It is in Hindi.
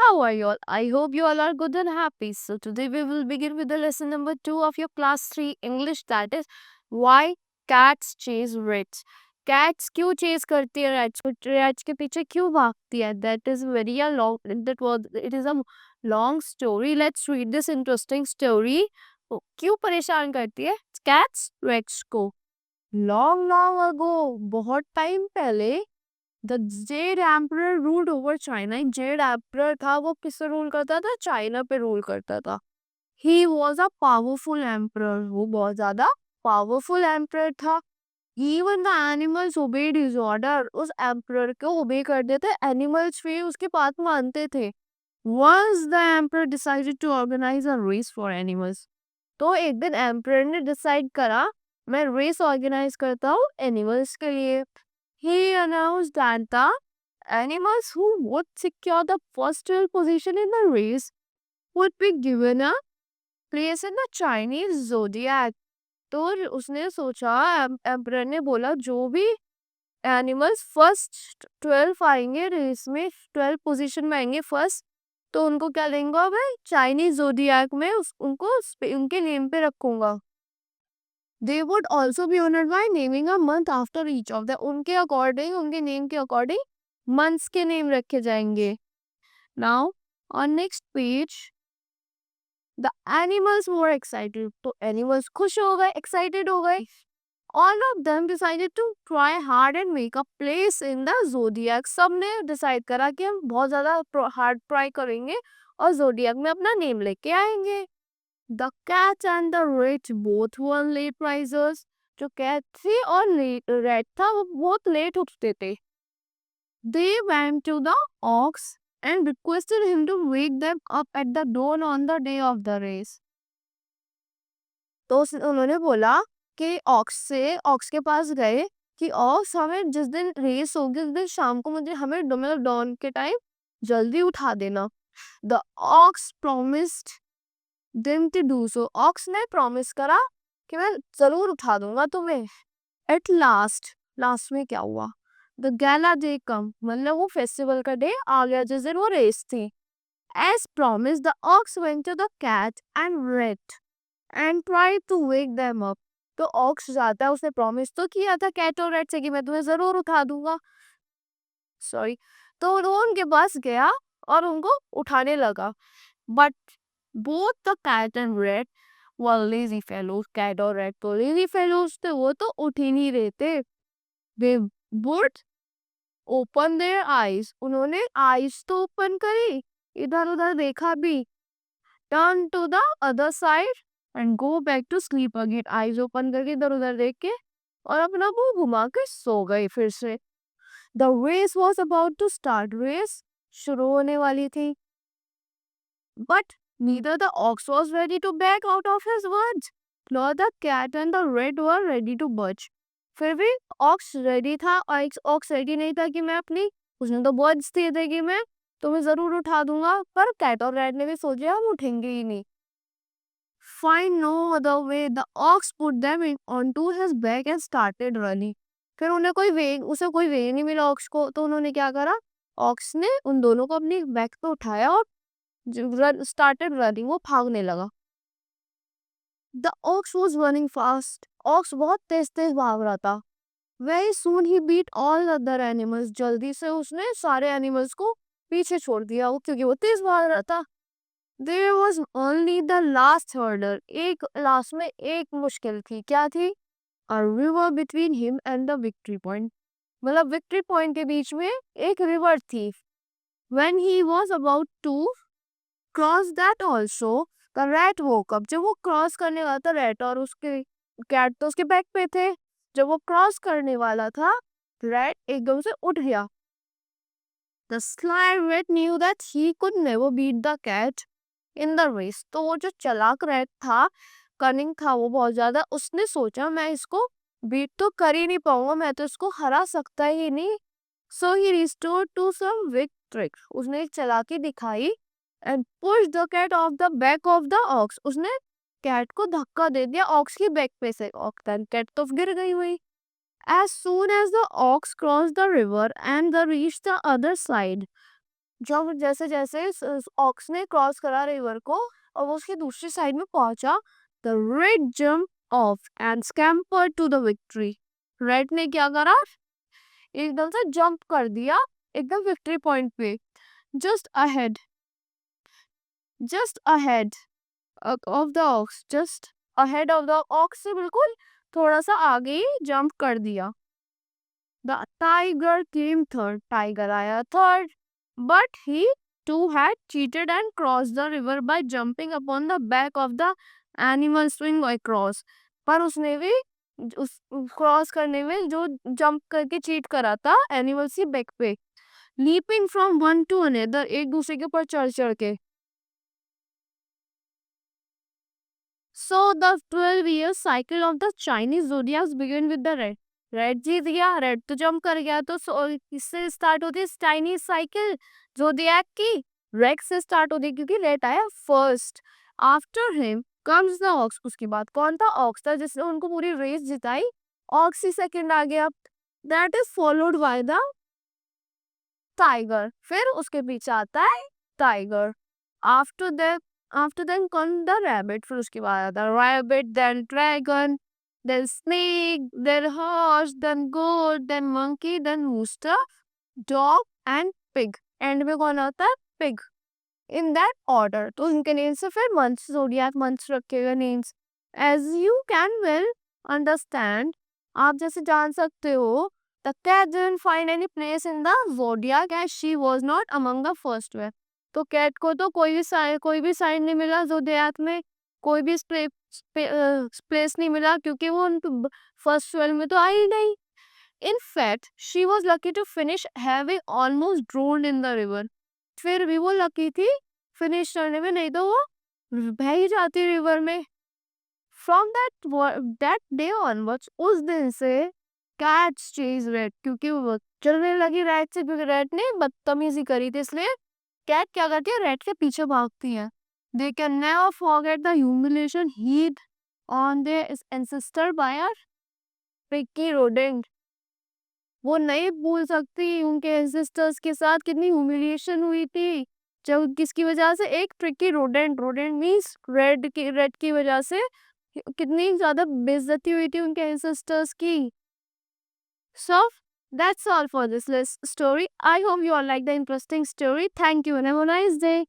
How are you all? I hope you all are good and happy. So today we will begin with the lesson number 2 of your class 3 English, that is why cats chase rats. Cats क्यों chase करती है rats को? Rats के पीछे क्यों भागती है? That is very a long, it is a long story. Let's read this interesting story. क्यों परेशान करती है cats rats को? Long ago, बहुत टाइम पहले the Z emperor ruled over China. एक जेड एम्परर था, वो किस पे रूल करता था? चाइना पे रूल करता था. He was a powerful emperor. वो बहुत ज्यादा पावरफुल एम्परर था. Even the animals obeyed his order. उस एम्परर को ओबे करते थे, एनिमल्स भी उसके बात मानते थे. Once the emperor decided to organise a race for animals. तो एक दिन एम्परर ने डिसाइड करा, मैं रेस ऑर्गेनाइज करता हूँ एनिमल्स के लिए. He announced that the animals who would secure the first position in the race would be given a place in the Chinese zodiac. तो उसने सोचा, एम्परर ने बोला, जो भी एनिमल्स फर्स्ट 12 आएंगे रेस में, 12 पोजीशन में आएंगे फर्स्ट, तो उनको क्या देंगे भाई? चाइनीज जोडियाक में उनको उनके नेम पे रखूंगा. They would also be honored by naming a month after each of them. उनके अकॉर्डिंग, उनके नेम के अकॉर्डिंग मंथ्स के नेम रखे जाएंगे. Now on next page, the animals were excited. तो animals खुश हो गए, excited हो गए. All of them decided to try hard and make a place in the zodiac. सबने decide करा कि हम बहुत ज़्यादा hard try करेंगे और zodiac में अपना नेम लेके आएंगे. The cat and the rat both won late prizes. जो कैट थी और रेड था, वो बहुत लेट उठते थे. They went to the ox and requested him to wake them up at the dawn on the day of the race. तो उन्होंने बोला कि ऑक्स के पास गए कि ऑक्स, हमें जिस दिन रेस होगी उस दिन शाम को मुझे हमें मतलब डॉन के टाइम जल्दी उठा देना. The ox promised them to do so. Ox ने प्रॉमिस करा कि मैं जरूर उठा दूंगा तुम्हें. एट लास्ट में क्या हुआ? द गैला डे कम, मतलब वो फेस्टिवल का डे आ गया जिस दिन वो रेस थी. As promise the ox went to the cat and rat and try to wake them up. तो ऑक्स जाता है, उसने प्रॉमिस तो किया था कैट और रेट से कि मैं तुम्हें जरूर उठा दूंगा. सॉरी. तो वो उनके पास गया और उनको उठाने लगा. But both the cat and rat were lazy fellows. Cat और rat तो lazy fellows थे, वो तो उठ ही नहीं रहे थे. They would open their eyes. उन्होंने eyes तो open करी, इधर उधर देखा भी. Turn to the other side and go back to sleep again. Eyes open करके इधर उधर देख के और अपना मुंह घुमा के सो गए फिर से. The race was about to start. Race शुरू होने वाली थी. But neither the ox was ready to back out of his words, nor the cat and the rat were ready to budge. फिर भी ऑक्स रेडी था और एक ऑक्स रेडी नहीं था कि मैं अपनी, उसने तो वर्ड्स दिए थे कि मैं तुम्हें जरूर उठा दूंगा, पर कैट और रैट ने भी सोचा हम उठेंगे ही नहीं. Find no other way, the ox put them onto his back and started running. फिर उन्हें उसे कोई वे नहीं मिला ऑक्स को, तो उन्होंने क्या करा? ऑक्स ने उन दोनों को अपनी बैक पे उठाया और started running. वो भागने लगा. The ox was running fast. Ox बहुत तेज तेज भाग रहा था. Very soon he beat all other animals. जल्दी से उसने सारे animals को पीछे छोड़ दिया, वो क्योंकि वो तेज भाग रहा था. There was only the last hurdle. एक लास्ट में एक मुश्किल थी. क्या थी? A river between him and the victory point. मतलब victory point के बीच में एक river थी. When he was about to cross that also, the rat woke up. जब वो क्रॉस करने वाला था, रैट और उसके कैट तो उसके बैक पे थे. जब वो क्रॉस करने वाला था, रैट एकदम से उठ गया. The sly rat knew that he could never beat the cat in the race. तो वो जो चालाक रैट था, कनिंग था वो बहुत ज्यादा, उसने सोचा मैं इसको बीट तो कर ही नहीं पाऊंगा, मैं तो इसको हरा सकता ही नहीं. So he restored to some weak trick. उसने एक चालाकी दिखाई and pushed the cat off the back of the ox. उसने कैट को धक्का दे दिया ऑक्स की बैक पे से. कैट तो गिर गई हुई. As soon as the ox crossed the river and reached the other side, जब जैसे जैसे ऑक्स ने क्रॉस करा रिवर को और वो उसकी दूसरी साइड में पहुंचा, the rat jump off and scamper to the victory. Rat ने क्या करा, एकदम से जंप कर दिया एकदम विक्ट्री पॉइंट पे। Just ahead, just ahead of the ox, just ahead of the ox से बिल्कुल थोड़ा सा आगे ही जंप कर दिया। The tiger came third, tiger आया third, but he too had cheated and crossed the river by jumping upon the back of the animal swing across। पर उसने भी उस क्रॉस करने में जो जंप करके चीट करा था एनिमल्स की बैक पे, leaping from one two another, एक दूसरे के ऊपर चढ़ चढ़ के। So the 12-year cycle of the Chinese zodiacs begin with the red। Red जीत गया, रेड तो जंप कर गया, तो इससे स्टार्ट होती है चाइनीज साइकिल जोडियाक की। रेड से स्टार्ट होती है क्योंकि रेड आया first. After him comes the ox, उसके बाद कौन था, ऑक्स था जिसने उनको पूरी रेस जिताई। ऑक्स ही सेकंड आ गया, that is followed by the tiger, फिर उसके पीछे आता है tiger. After that, after then come the rabbit, फिर उसके बाद आता है rabbit, then dragon, then snake, then horse, then goat, then monkey, then rooster, dog and pig. End में कौन आता है, पिग। इन दैट ऑर्डर, तो इनके नेम से फिर मंथ्स, ज़ोडिएक मंथ्स रखे गए names. As you can well understand, आप जैसे जान सकते हो, the cat didn't find any place in the zodiac as she was not among the first 12। तो कैट को तो कोई भी साइन नहीं मिला ज़ोडिएक में, कोई भी प्लेस नहीं मिला क्योंकि वो उन फर्स्ट 12 में तो आई ही नहीं। In fact, she was lucky to finish having almost drowned in the river। फिर भी वो लकी थी फिनिश करने में, नहीं तो वो बह ही जाती रिवर में। फ्रॉम दैट डे ऑनवर्ड्स, उस दिन से कैट्स चेज रेड, क्योंकि वो चलने लगी रेड से, क्योंकि रेड ने बदतमीजी करी थी, इसलिए कैट क्या करती है, रेड के पीछे भागती है। They can never forget the humiliation heaped on their ancestor by a picky rodent. वो नहीं भूल सकती उनके एंसेस्टर्स के साथ कितनी ह्यूमिलिएशन हुई थी, जब किसकी वजह से, एक tricky rodent, rodent means red की वजह से कितनी ज्यादा बेइज्जती हुई थी उनके एंसेस्टर्स की। So that's all for this story. I hope you all like the interesting story. Thank you and have a nice day.